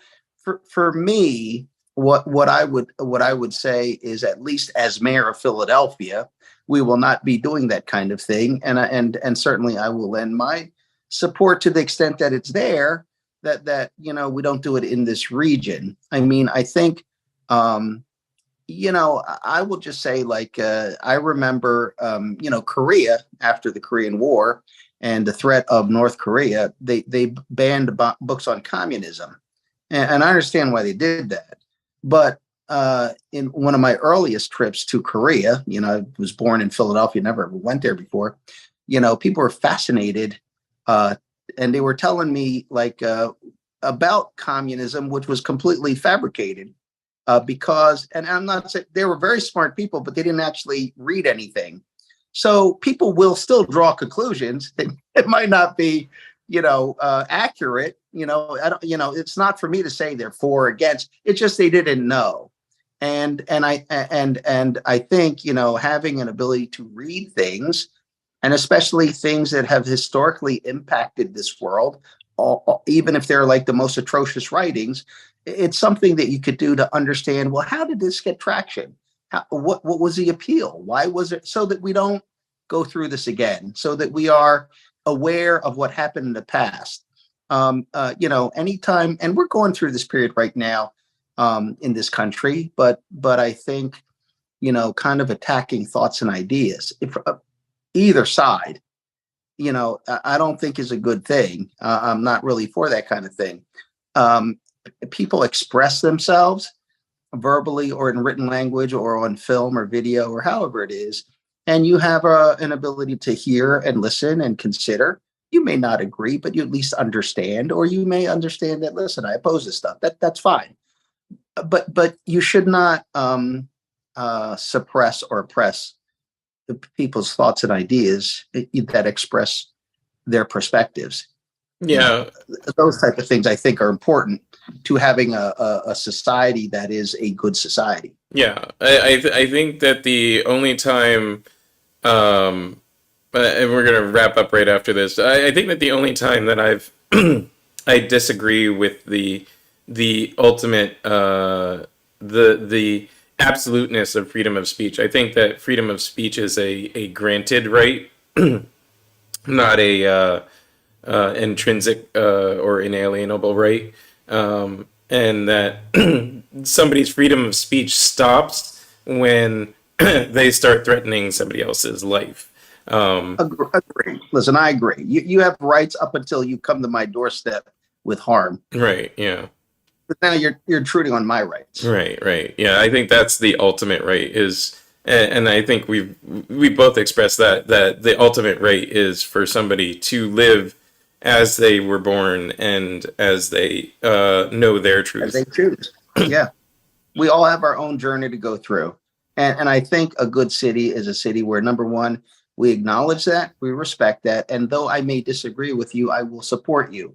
for me, what I would say is, at least as mayor of Philadelphia, we will not be doing that kind of thing. And certainly I will lend my support to the extent that it's there, that we don't do it in this region. I mean, I think I will just say, like, I remember Korea, after the Korean War and the threat of North Korea, they banned books on communism, and I understand why they did that. But in one of my earliest trips to Korea, I was born in Philadelphia, never went there before. People were fascinated. And they were telling me, like, about communism, which was completely fabricated. Because, and I'm not saying they were very smart people, but they didn't actually read anything. So people will still draw conclusions. It might not be, accurate. I don't. It's not for me to say they're for or against. It's just they didn't know. And I think having an ability to read things, and especially things that have historically impacted this world, even if they're like the most atrocious writings, it's something that you could do to understand, well, how did this get traction? What was the appeal? Why was it? So that we don't go through this again, so that we are aware of what happened in the past. Anytime, and we're going through this period right now in this country, but I think, kind of attacking thoughts and ideas, if either side, I don't think is a good thing. I'm not really for that kind of thing. People express themselves verbally or in written language or on film or video or however it is, and you have an ability to hear and listen and consider. You may not agree, but you at least understand, or you may understand that, listen, I oppose this stuff. That's fine. But you should not suppress or oppress the people's thoughts and ideas that express their perspectives. Yeah. Those type of things I think are important to having a society that is a good society. Yeah, I think that the only time, and we're gonna wrap up right after this. I think that the only time that I disagree with the ultimate the absoluteness of freedom of speech. I think that freedom of speech is a granted right, not a intrinsic or inalienable right. And that somebody's freedom of speech stops when they start threatening somebody else's life. Agree. Listen, I agree. You have rights up until you come to my doorstep with harm. Right. Yeah. But now you're intruding on my rights. Right. Right. Yeah. I think that's the ultimate right is, and I think we both expressed that the ultimate right is for somebody to live as they were born and as they know their truth. As they choose. Yeah. We all have our own journey to go through. And I think a good city is a city where, number one, we acknowledge that, we respect that. And though I may disagree with you, I will support you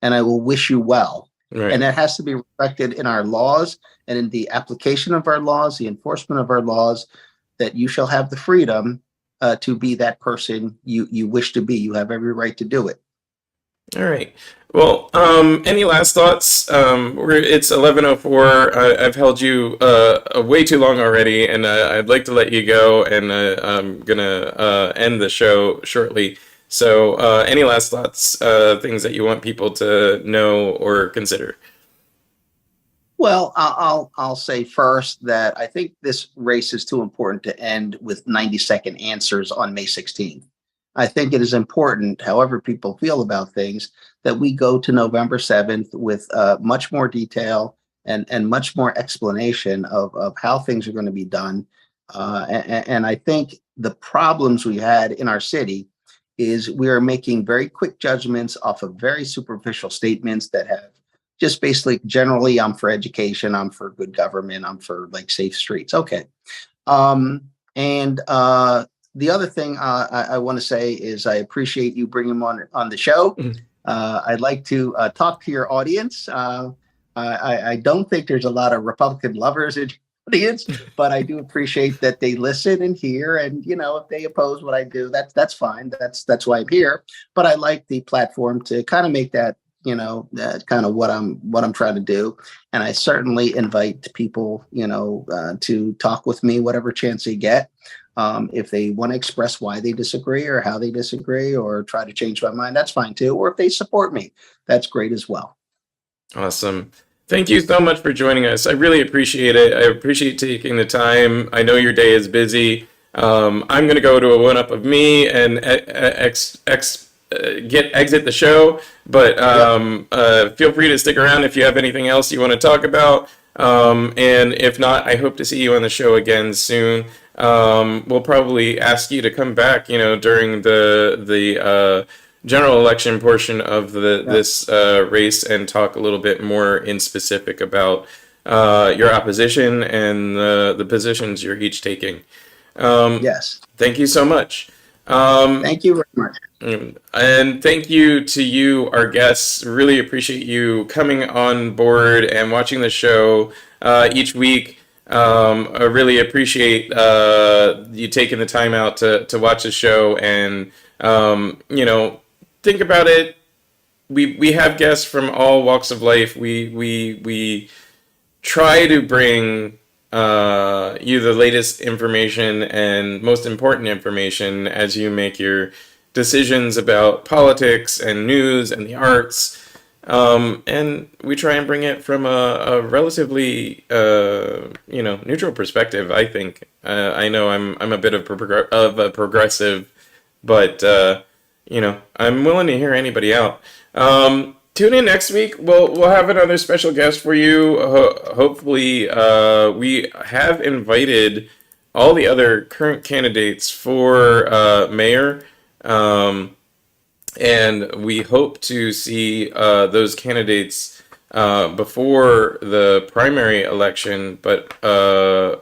and I will wish you well. Right. And that has to be reflected in our laws and in the application of our laws, the enforcement of our laws, that you shall have the freedom to be that person you wish to be. You have every right to do it. All right. Well, any last thoughts? It's 11:04. I've held you way too long already, and I'd like to let you go, and I'm gonna end the show shortly. So, any last thoughts, things that you want people to know or consider? Well, I'll say first that I think this race is too important to end with 90-second answers on May 16th. I think it is important, however people feel about things, that we go to November 7th with much more detail and much more explanation of how things are going to be done. And I think the problems we had in our city is we are making very quick judgments off of very superficial statements that have just basically, generally, I'm for education, I'm for good government, I'm for like safe streets. Okay. The other thing I want to say is I appreciate you bringing them on the show. I'd like to talk to your audience. I don't think there's a lot of Republican lovers in your audience, but I do appreciate that they listen and hear. And if they oppose what I do, that's fine. That's why I'm here. But I like the platform to kind of make that kind of what I'm trying to do. And I certainly invite people to talk with me whatever chance they get. If they want to express why they disagree or how they disagree or try to change my mind, that's fine too. Or if they support me, that's great as well. Awesome. Thank you so much for joining us. I really appreciate it. I appreciate taking the time. I know your day is busy. I'm going to go to a one-up of me and exit the show, but feel free to stick around if you have anything else you want to talk about. And if not, I hope to see you on the show again soon. We'll probably ask you to come back, during the general election portion of this race and talk a little bit more in specific about your opposition and the positions you're each taking. Yes. Thank you so much. Thank you very much. And thank you to you, our guests. Really appreciate you coming on board and watching the show each week. I really appreciate you taking the time out to watch the show and, think about it. We have guests from all walks of life. We try to bring you the latest information and most important information as you make your decisions about politics and news and the arts. And we try and bring it from a relatively, neutral perspective. I think I know I'm a bit of a progressive, but I'm willing to hear anybody out. Tune in next week. We'll have another special guest for you. Hopefully, we have invited all the other current candidates for mayor. And we hope to see those candidates before the primary election, but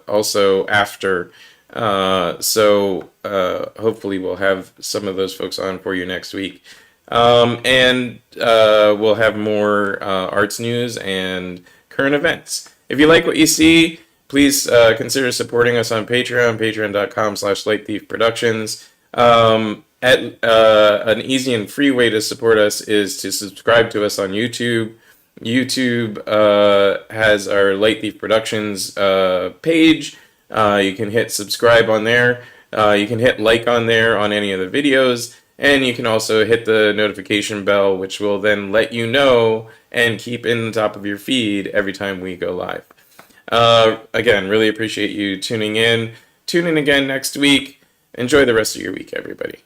also after. So hopefully we'll have some of those folks on for you next week. And we'll have more arts news and current events. If you like what you see, please consider supporting us on Patreon, patreon.com/LightThiefProductions. An easy and free way to support us is to subscribe to us on YouTube. YouTube has our Light Thief Productions page. You can hit subscribe on there. You can hit like on there on any of the videos. And you can also hit the notification bell, which will then let you know and keep in the top of your feed every time we go live. Again, really appreciate you tuning in. Tune in again next week. Enjoy the rest of your week, everybody.